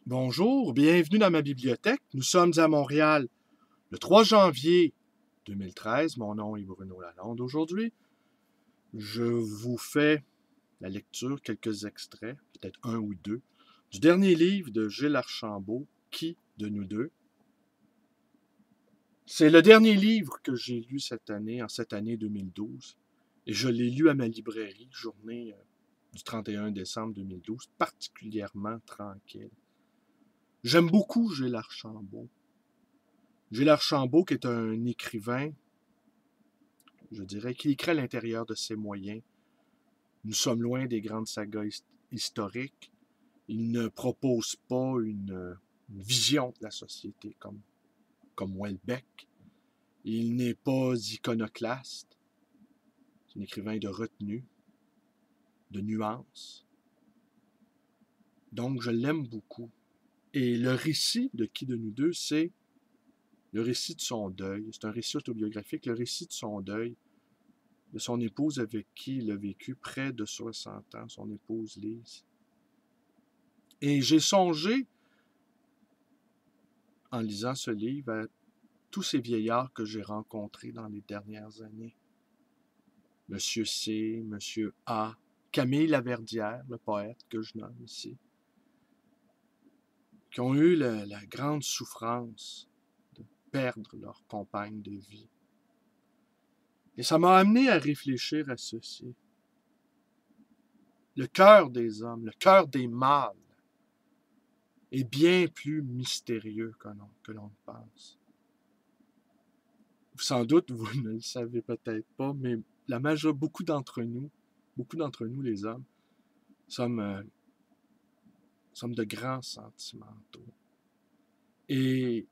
Bonjour, bienvenue dans ma bibliothèque. Nous sommes à Montréal le 3 janvier 2013. Mon nom est Bruno Lalonde. Aujourd'hui, je vous fais la lecture, quelques extraits, peut-être un ou deux, du dernier livre de Gilles Archambault, Qui de nous deux? C'est le dernier livre que j'ai lu en cette année 2012, et je l'ai lu à ma librairie, journée du 31 décembre 2012, particulièrement tranquille. J'aime beaucoup Gilles Archambault. Gilles Archambault, qui est un écrivain, je dirais, qui écrit à l'intérieur de ses moyens. Nous sommes loin des grandes sagas historiques. Il ne propose pas une vision de la société comme Houellebecq. Il n'est pas iconoclaste. C'est un écrivain de retenue, de nuances. Donc, je l'aime beaucoup. Et le récit de Qui de nous deux, c'est le récit de son deuil. C'est un récit autobiographique, le récit de son deuil de son épouse avec qui il a vécu près de 60 ans, son épouse Lise. Et j'ai songé, en lisant ce livre, à tous ces vieillards que j'ai rencontrés dans les dernières années. Monsieur C, Monsieur A, Camille Laverdière, le poète que je nomme ici, qui ont eu la grande souffrance de perdre leur compagne de vie. Et ça m'a amené à réfléchir à ceci. Le cœur des hommes, le cœur des mâles, est bien plus mystérieux que l'on le pense. Sans doute, vous ne le savez peut-être pas, mais beaucoup d'entre nous les hommes, sommes de grands sentimentaux. Et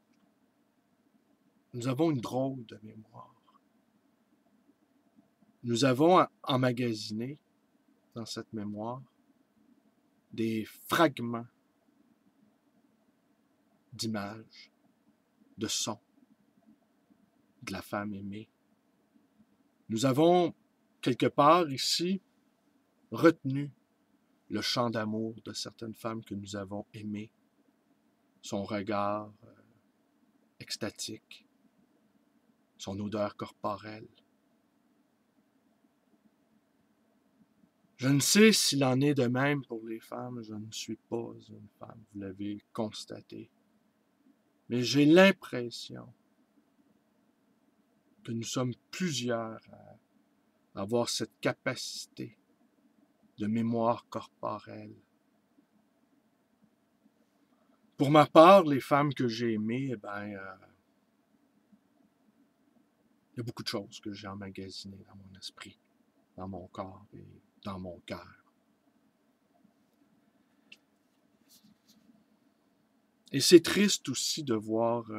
nous avons une drôle de mémoire. Nous avons emmagasiné dans cette mémoire des fragments d'images, de sons de la femme aimée. Nous avons, quelque part ici, retenu le chant d'amour de certaines femmes que nous avons aimées, son regard extatique, son odeur corporelle. Je ne sais s'il en est de même pour les femmes, je ne suis pas une femme, vous l'avez constaté. Mais j'ai l'impression que nous sommes plusieurs à avoir cette capacité de mémoire corporelle. Pour ma part, les femmes que j'ai aimées, il y a beaucoup de choses que j'ai emmagasinées dans mon esprit, dans mon corps et dans mon cœur. Et c'est triste aussi de voir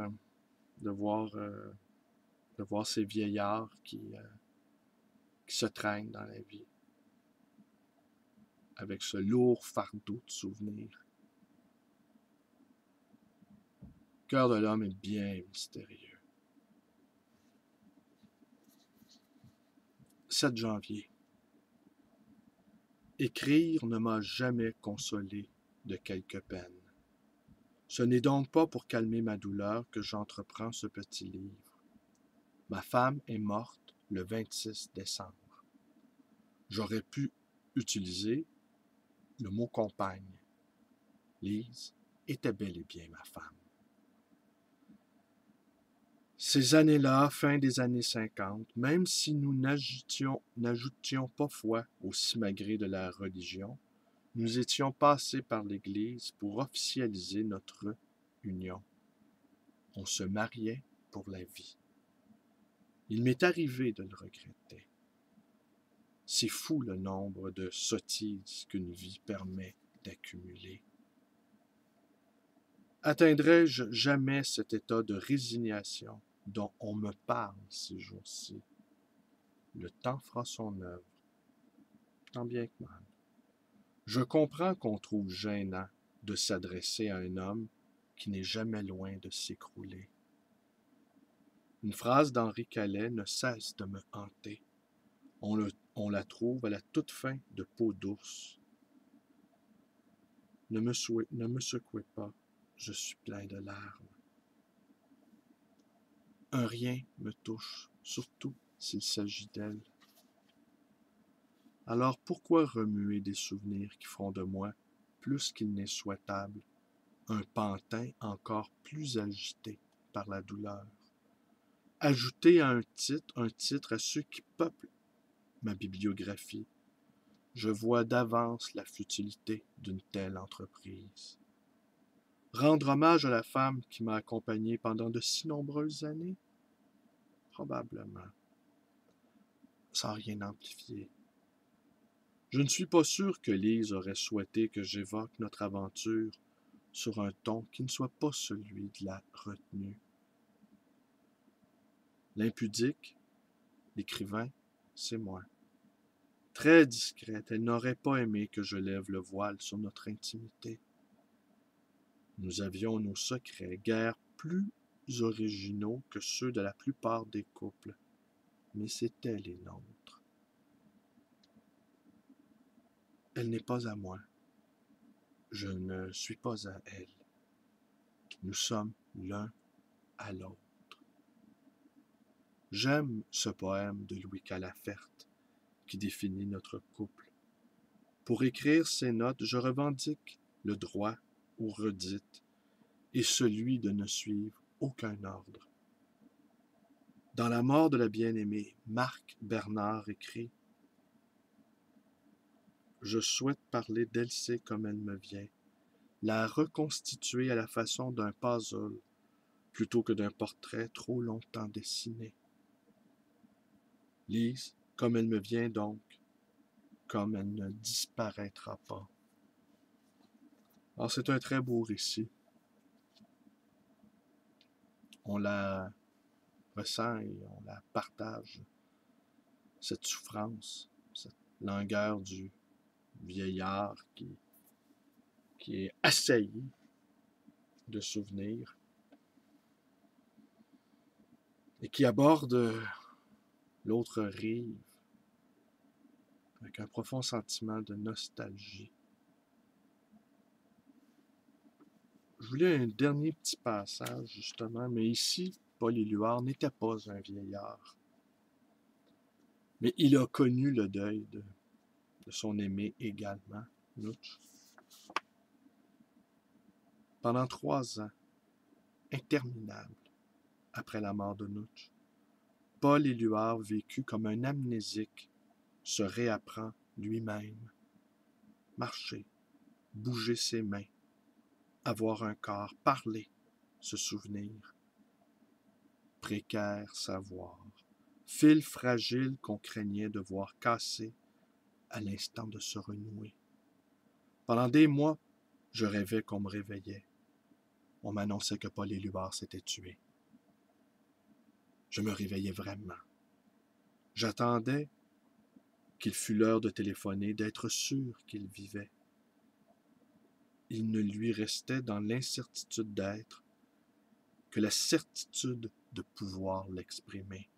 ces vieillards qui se traînent dans la vie avec ce lourd fardeau de souvenirs. Le cœur de l'homme est bien mystérieux. 7 janvier. Écrire ne m'a jamais consolé de quelque peine. Ce n'est donc pas pour calmer ma douleur que j'entreprends ce petit livre. Ma femme est morte le 26 décembre. J'aurais pu utiliser le mot compagne. Lise était bel et bien ma femme. Ces années-là, fin des années 50, même si nous n'ajoutions pas foi au simagrée de la religion, nous étions passés par l'Église pour officialiser notre union. On se mariait pour la vie. Il m'est arrivé de le regretter. C'est fou le nombre de sottises qu'une vie permet d'accumuler. Atteindrai-je jamais cet état de résignation dont on me parle ces jours-ci? Le temps fera son œuvre, tant bien que mal. Je comprends qu'on trouve gênant de s'adresser à un homme qui n'est jamais loin de s'écrouler. Une phrase d'Henri Calais ne cesse de me hanter. On la trouve à la toute fin de Peau d'ours. Ne me secouez pas, je suis plein de larmes. Un rien me touche, surtout s'il s'agit d'elle. Alors pourquoi remuer des souvenirs qui feront de moi, plus qu'il n'est souhaitable, un pantin encore plus agité par la douleur? Ajouter à un titre à ceux qui peuplent ma bibliographie. Je vois d'avance la futilité d'une telle entreprise. Rendre hommage à la femme qui m'a accompagné pendant de si nombreuses années? Probablement, sans rien amplifier. Je ne suis pas sûr que Lise aurait souhaité que j'évoque notre aventure sur un ton qui ne soit pas celui de la retenue. L'impudique, l'écrivain, c'est moi. Très discrète, elle n'aurait pas aimé que je lève le voile sur notre intimité. Nous avions nos secrets, guère plus originaux que ceux de la plupart des couples, mais c'étaient les nôtres. Elle n'est pas à moi. Je ne suis pas à elle. Nous sommes l'un à l'autre. J'aime ce poème de Louis Calafert qui définit notre couple. Pour écrire ces notes, je revendique le droit aux redites et celui de ne suivre aucun ordre. Dans La mort de la bien-aimée, Marc Bernard écrit « Je souhaite parler d'Elcée comme elle me vient, la reconstituer à la façon d'un puzzle plutôt que d'un portrait trop longtemps dessiné. Lise, comme elle me vient donc, comme elle ne disparaîtra pas. » Alors c'est un très beau récit. On la ressent et on la partage, cette souffrance, cette langueur du vieillard qui est assailli de souvenirs et qui aborde l'autre rive avec un profond sentiment de nostalgie. Je voulais un dernier petit passage, justement, mais ici, Paul Éluard n'était pas un vieillard. Mais il a connu le deuil de son aimé également, Nuch. Pendant 3 ans, interminables, après la mort de Nuch, Paul Éluard, vécu comme un amnésique, se réapprend lui-même. Marcher, bouger ses mains, avoir un corps, parler, se souvenir. Précaire savoir, fil fragile qu'on craignait de voir casser à l'instant de se renouer. Pendant des mois, je rêvais qu'on me réveillait. On m'annonçait que Paul Éluard s'était tué. Je me réveillais vraiment. J'attendais qu'il fût l'heure de téléphoner, d'être sûr qu'il vivait. Il ne lui restait dans l'incertitude d'être que la certitude de pouvoir l'exprimer.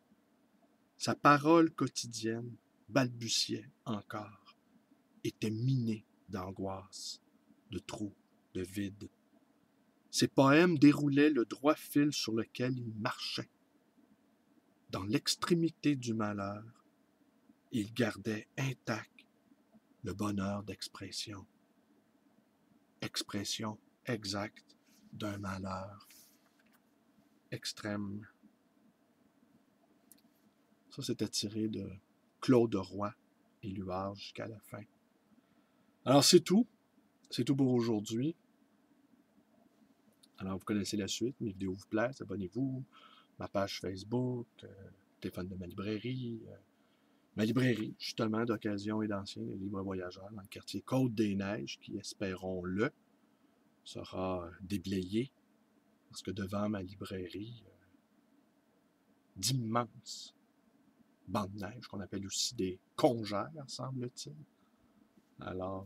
Sa parole quotidienne balbutiait encore, était minée d'angoisse, de trous, de vide. Ses poèmes déroulaient le droit fil sur lequel il marchait. Dans l'extrémité du malheur, il gardait intact le bonheur d'expression. Expression exacte d'un malheur extrême. Ça, c'était tiré de Claude Roy Éluard jusqu'à la fin. Alors, c'est tout. C'est tout pour aujourd'hui. Alors, vous connaissez la suite. Mes vidéos vous plaisent, abonnez-vous. Ma page Facebook, téléphone de ma librairie. Ma librairie, justement, d'occasion et d'anciens livres voyageurs dans le quartier Côte-des-Neiges, qui, espérons-le, sera déblayé. Parce que devant ma librairie, d'immenses bancs de neige, qu'on appelle aussi des congères, semble-t-il. Alors,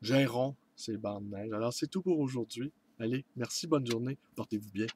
gérons ces bancs de neige. Alors, c'est tout pour aujourd'hui. Allez, merci, bonne journée, portez-vous bien.